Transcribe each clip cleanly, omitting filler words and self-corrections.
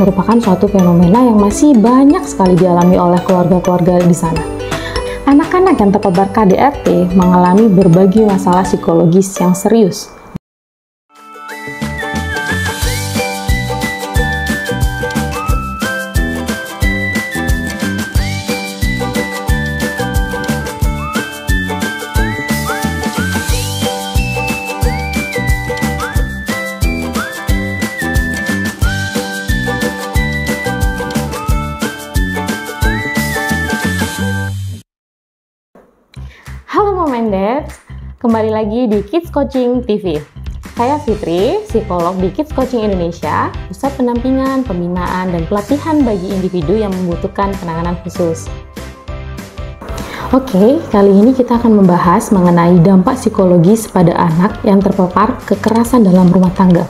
merupakan suatu fenomena yang masih banyak sekali dialami oleh keluarga-keluarga di sana. Anak-anak yang terpapar KDRT mengalami berbagai masalah psikologis yang serius. Halo Mom and Dad, kembali lagi di Kids Coaching TV. Saya Fitri, psikolog di Kids Coaching Indonesia, pusat pendampingan, pembinaan, dan pelatihan bagi individu yang membutuhkan penanganan khusus. Oke, kali ini kita akan membahas mengenai dampak psikologis pada anak yang terpapar kekerasan dalam rumah tangga.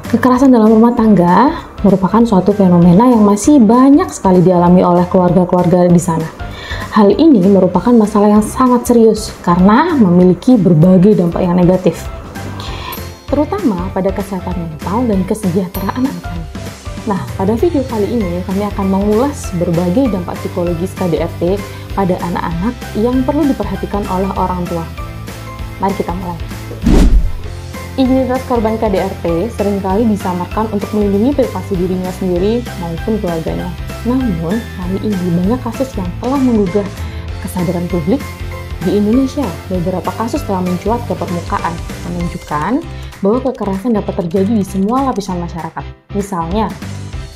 Kekerasan dalam rumah tangga merupakan suatu fenomena yang masih banyak sekali dialami oleh keluarga-keluarga di sana. Hal ini merupakan masalah yang sangat serius karena memiliki berbagai dampak yang negatif, terutama pada kesehatan mental dan kesejahteraan anak-anak. Nah, pada video kali ini kami akan mengulas berbagai dampak psikologis KDRT pada anak-anak yang perlu diperhatikan oleh orang tua. Mari kita mulai. Identitas korban KDRT seringkali disamarkan untuk melindungi privasi dirinya sendiri maupun keluarganya. Namun, kali ini banyak kasus yang telah menggugah kesadaran publik. Di Indonesia, beberapa kasus telah mencuat ke permukaan, menunjukkan bahwa kekerasan dapat terjadi di semua lapisan masyarakat. Misalnya,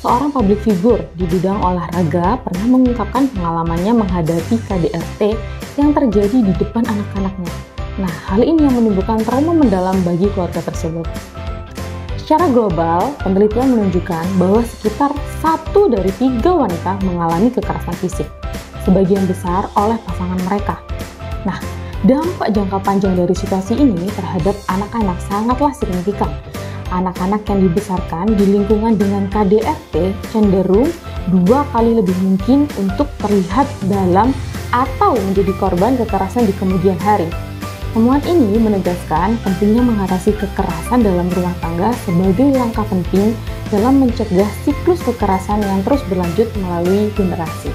seorang public figure di bidang olahraga pernah mengungkapkan pengalamannya menghadapi KDRT yang terjadi di depan anak-anaknya. Nah, hal ini yang menimbulkan trauma mendalam bagi keluarga tersebut. Secara global, penelitian menunjukkan bahwa sekitar 1 dari 3 wanita mengalami kekerasan fisik, sebagian besar oleh pasangan mereka. Nah, dampak jangka panjang dari situasi ini terhadap anak-anak sangatlah signifikan. Anak-anak yang dibesarkan di lingkungan dengan KDRT cenderung 2 kali lebih mungkin untuk terlihat dalam atau menjadi korban kekerasan di kemudian hari. Temuan ini menegaskan pentingnya mengatasi kekerasan dalam rumah tangga sebagai langkah penting dalam mencegah siklus kekerasan yang terus berlanjut melalui generasi.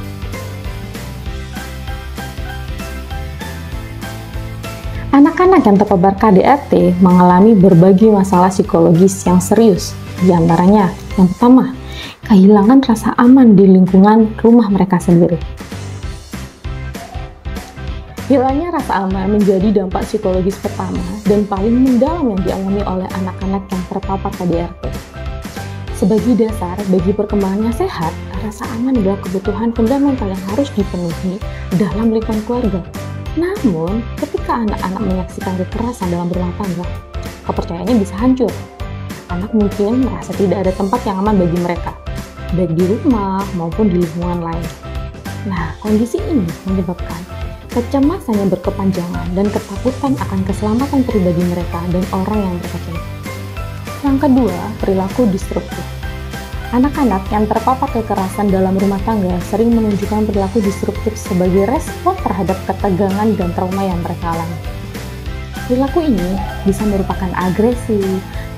Anak-anak yang terpapar KDRT mengalami berbagai masalah psikologis yang serius. Di antaranya, yang pertama, kehilangan rasa aman di lingkungan rumah mereka sendiri. Hilangnya rasa aman menjadi dampak psikologis pertama dan paling mendalam yang dialami oleh anak-anak yang terpapar KDRT. Sebagai dasar bagi perkembangannya sehat, rasa aman adalah kebutuhan fundamental yang harus dipenuhi dalam lingkungan keluarga. Namun, ketika anak-anak menyaksikan kekerasan dalam rumah tangga, kepercayaannya bisa hancur. Anak mungkin merasa tidak ada tempat yang aman bagi mereka, baik di rumah maupun di lingkungan lain. Nah, kondisi ini menyebabkan kecemasan yang berkepanjangan dan ketakutan akan keselamatan pribadi mereka dan orang yang mereka cintai. Yang kedua, perilaku destruktif. Anak-anak yang terpapar kekerasan dalam rumah tangga sering menunjukkan perilaku destruktif sebagai respon terhadap ketegangan dan trauma yang mereka alami. Perilaku ini bisa merupakan agresi,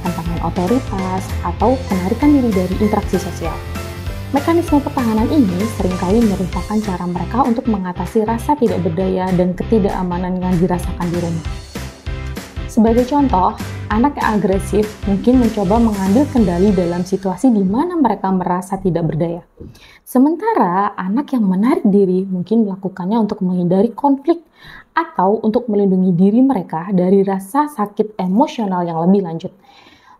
tantangan otoritas, atau penarikan diri dari interaksi sosial. Mekanisme pertahanan ini seringkali merupakan cara mereka untuk mengatasi rasa tidak berdaya dan ketidakamanan yang dirasakan di rumah. Sebagai contoh, anak yang agresif mungkin mencoba mengambil kendali dalam situasi di mana mereka merasa tidak berdaya. Sementara anak yang menarik diri mungkin melakukannya untuk menghindari konflik atau untuk melindungi diri mereka dari rasa sakit emosional yang lebih lanjut.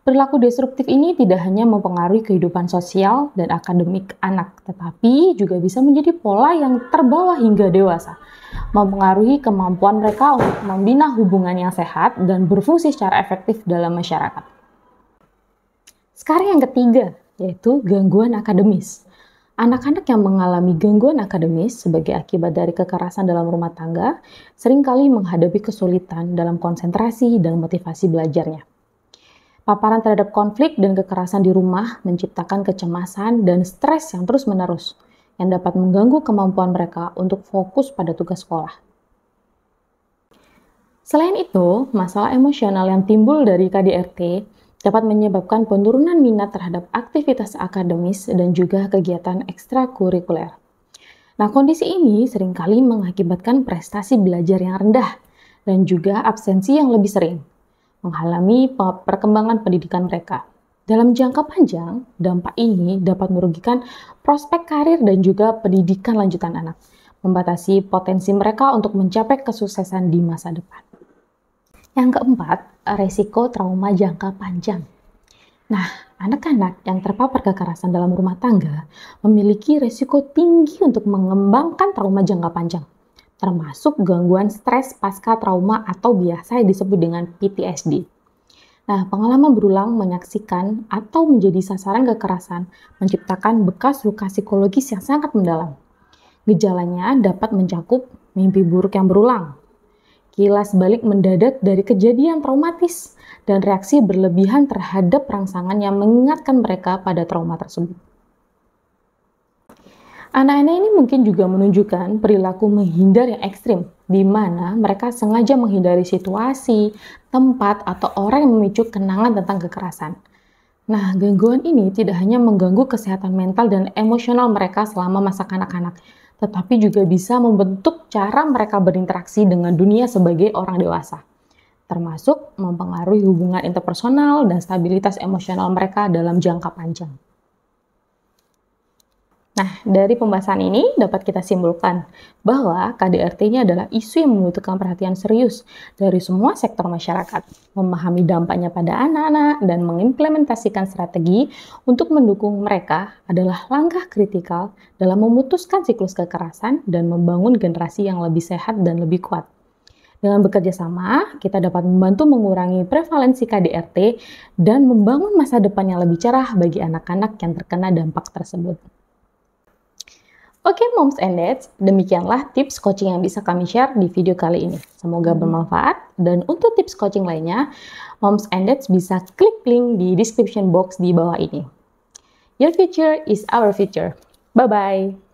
Perilaku destruktif ini tidak hanya mempengaruhi kehidupan sosial dan akademik anak, tetapi juga bisa menjadi pola yang terbawa hingga dewasa, mempengaruhi kemampuan mereka untuk membina hubungan yang sehat dan berfungsi secara efektif dalam masyarakat. Sekarang yang ketiga, yaitu gangguan akademis. Anak-anak yang mengalami gangguan akademis sebagai akibat dari kekerasan dalam rumah tangga seringkali menghadapi kesulitan dalam konsentrasi dan motivasi belajarnya. Paparan terhadap konflik dan kekerasan di rumah menciptakan kecemasan dan stres yang terus-menerus, yang dapat mengganggu kemampuan mereka untuk fokus pada tugas sekolah. Selain itu, masalah emosional yang timbul dari KDRT dapat menyebabkan penurunan minat terhadap aktivitas akademis dan juga kegiatan ekstrakurikuler. Nah, kondisi ini seringkali mengakibatkan prestasi belajar yang rendah dan juga absensi yang lebih sering, menghalangi perkembangan pendidikan mereka. Dalam jangka panjang, dampak ini dapat merugikan prospek karir dan juga pendidikan lanjutan anak, membatasi potensi mereka untuk mencapai kesuksesan di masa depan. Yang keempat, resiko trauma jangka panjang. Nah, anak-anak yang terpapar kekerasan dalam rumah tangga memiliki resiko tinggi untuk mengembangkan trauma jangka panjang, termasuk gangguan stres pasca trauma atau biasa disebut dengan PTSD. Nah, pengalaman berulang menyaksikan atau menjadi sasaran kekerasan menciptakan bekas luka psikologis yang sangat mendalam. Gejalanya dapat mencakup mimpi buruk yang berulang, kilas balik mendadak dari kejadian traumatis, dan reaksi berlebihan terhadap rangsangan yang mengingatkan mereka pada trauma tersebut. Anak-anak ini mungkin juga menunjukkan perilaku menghindar yang ekstrim, di mana mereka sengaja menghindari situasi, tempat, atau orang yang memicu kenangan tentang kekerasan. Nah, gangguan ini tidak hanya mengganggu kesehatan mental dan emosional mereka selama masa kanak-kanak, tetapi juga bisa membentuk cara mereka berinteraksi dengan dunia sebagai orang dewasa, termasuk mempengaruhi hubungan interpersonal dan stabilitas emosional mereka dalam jangka panjang. Nah, dari pembahasan ini dapat kita simpulkan bahwa KDRT ini adalah isu yang membutuhkan perhatian serius dari semua sektor masyarakat. Memahami dampaknya pada anak-anak dan mengimplementasikan strategi untuk mendukung mereka adalah langkah kritikal dalam memutuskan siklus kekerasan dan membangun generasi yang lebih sehat dan lebih kuat. Dengan bekerja sama, kita dapat membantu mengurangi prevalensi KDRT dan membangun masa depan yang lebih cerah bagi anak-anak yang terkena dampak tersebut. Oke, Moms and Dads, demikianlah tips coaching yang bisa kami share di video kali ini. Semoga bermanfaat, dan untuk tips coaching lainnya, Moms and Dads bisa klik link di description box di bawah ini. Your future is our future. Bye-bye!